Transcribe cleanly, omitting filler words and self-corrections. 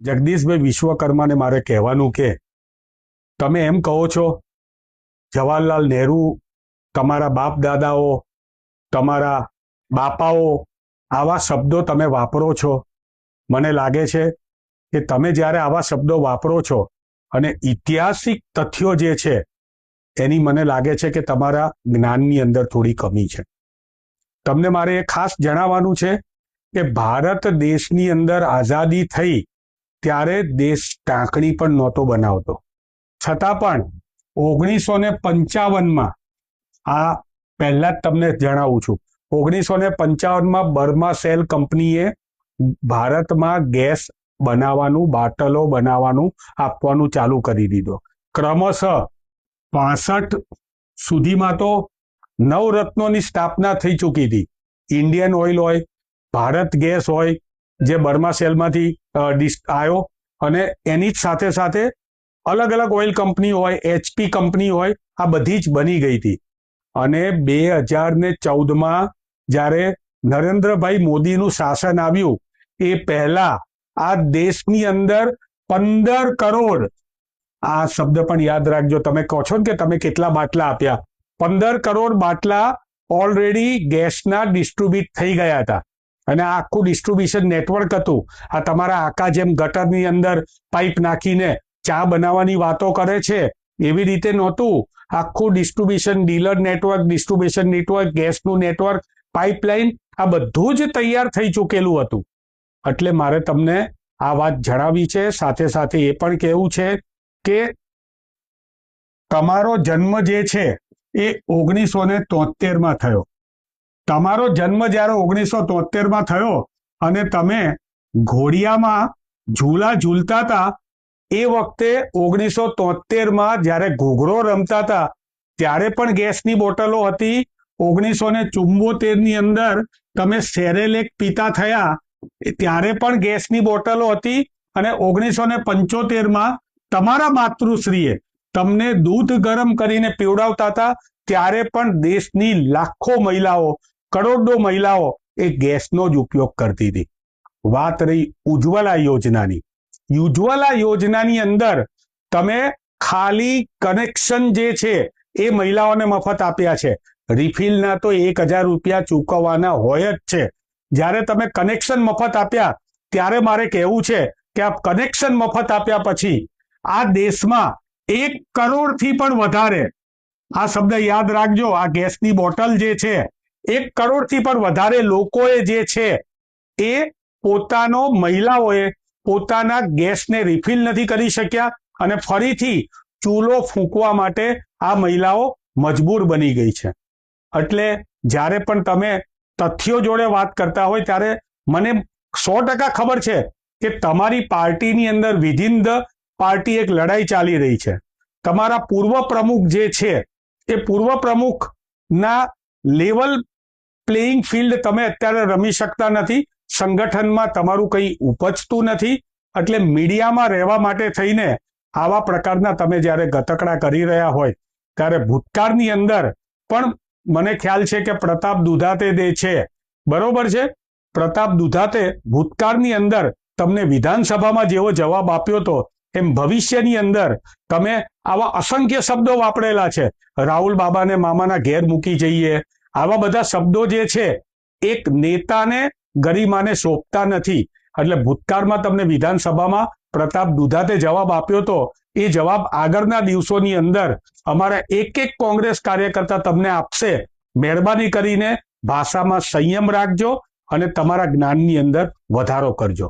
જગદીશભાઈ વિશ્વકર્માને મારે કહેવાનું કે તમે એમ કહો છો જવાહરલાલ નહેરુ, તમારા બાપ દાદાઓ, તમારા બાપાઓ, આવા શબ્દો તમે વાપરો છો. મને લાગે છે કે તમે જ્યારે આવા શબ્દો વાપરો છો અને ઐતિહાસિક તથ્યો જે છે એની મને લાગે છે કે તમારા જ્ઞાનની અંદર થોડી કમી છે. તમને મારે એ ખાસ જણાવવાનું છે કે ભારત દેશની અંદર આઝાદી થઈ ત્યારે દેશ ટાંકણી પણ નહોતો બનાવતો, છતાં પણ 1955માં, આ પહેલા જ તમને જણાવું છું, 1955માં બર્મા સેલ કંપનીએ ભારતમાં ગેસ બનાવવાનું, બાટલો બનાવવાનું, આપવાનું ચાલુ કરી દીધો. ક્રમશઃ 65 સુધીમાં તો નવરત્નોની સ્થાપના થઈ ચૂકી હતી. ઇન્ડિયન ઓઇલ હોય, ભારત ગેસ હોય, જે બર્મા સેલમાંથી આવ્યો, અને એની જ સાથે સાથે અલગ અલગ ઓઇલ કંપની હોય, HP કંપની હોય, આ બધી જ બની ગઈ હતી. અને 2014માં જ્યારે નરેન્દ્રભાઈ મોદીનું શાસન આવ્યું એ પહેલા આ દેશની અંદર 15 કરોડ, આ શબ્દ પણ યાદ રાખજો, તમે કહો છો ને કે તમે કેટલા બાટલા આપ્યા, 15 કરોડ બાટલા ઓલરેડી ગેસના ડિસ્ટ્રીબ્યુટ થઈ ગયા હતા. અને આ આખું ડિસ્ટ્રીબ્યુશન નેટવર્ક હતું. આ તમારા આકા જેમ ગટરની અંદર પાઇપ નાખીને ચા બનાવવાની વાતો કરે છે એવી રીતે નહોતું. આખું distribution, dealer network, distribution network, ગેસનું નેટવર્ક, પાઇપલાઇન, આ બધું જ તૈયાર થઈ ચૂકેલું હતું. એટલે મારે તમને આ વાત જણાવી છે. સાથે સાથે એ પણ કહેવું છે કે તમારો જન્મ જે છે એ 1973માં થયો. તમારો જન્મ જ્યારે 1973માં થયો અને તમે ઘોડિયામાં ઝૂલા ઝૂલતા હતા, એ વખતે 1973માં જ્યારે ઘૂઘરો રમતા હતા ત્યારે પણ ગેસની બોટલો હતી. 1974ની અંદર તમે સેરેલેક પીતા થયા ત્યારે પણ ગેસની બોટલો હતી. અને 1975માં તમારા માતૃશ્રીએ તમને દૂધ ગરમ કરીને પીવડાવતા હતા ત્યારે પણ દેશની લાખો મહિલાઓ, કરોડો મહિલાઓ એ ગેસનો જ ઉપયોગ કરતી હતી. વાત રહી ઉજ્જવલા યોજનાની. ઉજ્જવલા યોજનાની અંદર તમે ખાલી કનેક્શન જે છે એ મહિલાઓને મફત આપ્યા છે. રિફિલના તો 1000 રૂપિયા ચૂકવવાના હોય જ છે. જ્યારે તમે કનેક્શન મફત આપ્યા ત્યારે મારે કહેવું છે કે આ કનેક્શન મફત આપ્યા પછી આ દેશમાં 1 કરોડથી પણ વધારે, આ શબ્દ યાદ રાખજો, આ ગેસની બોટલ જે છે 1 કરોડથી પણ વધારે લોકોએ જે છે એ પોતાનો, મહિલાઓએ પોતાના ગેસને રિફિલ નથી કરી શક્યા અને ફરીથી ચૂલો ફૂંકવા માટે આ મહિલાઓ મજબૂર બની ગઈ છે. એટલે જ્યારે પણ તમે તથ્યો જોડે વાત કરતા હોય ત્યારે મને 100% ખબર છે કે તમારી પાર્ટીની અંદર વિધિન ધ પાર્ટી એક લડાઈ ચાલી રહી છે. તમારા પૂર્વ પ્રમુખ જે છે એ પૂર્વ પ્રમુખના લેવલ પ્લેઇંગ ફિલ્ડ તમે અત્યારે રમી શકતા નથી. સંગઠનમાં તમારું કંઈ ઉપજતું નથી. એટલે મીડિયામાં રહેવા માટે થઈને આવા પ્રકારના તમે જ્યારે ગતકડા કરી રહ્યા હોય ત્યારે ભૂતકાળની અંદર પણ મને ખ્યાલ છે કે પ્રતાપ દુધાતે જે છે, બરોબર છે, પ્રતાપ દુધાતે ભૂતકાળની અંદર તમને વિધાનસભામાં જેવો જવાબ આપ્યો હતો એમ ભવિષ્યની અંદર તમે આવા અસંખ્ય શબ્દો વાપરેલા છે. રાહુલ બાબાને મામાના ઘેર મૂકી જઈએ, આવા બધા શબ્દો જે છે એક નેતાને, ગરિમાને શોભતા નથી. એટલે ભૂતકાળમાં તમને વિધાનસભામાં પ્રતાપ દુધાતે જવાબ આપ્યો હતો, એ જવાબ આગળના દિવસોની અંદર અમારા એક કોંગ્રેસ કાર્યકર્તા તમને આપશે. મહેરબાની કરીને ભાષામાં સંયમ રાખજો અને તમારા જ્ઞાનની અંદર વધારો કરજો.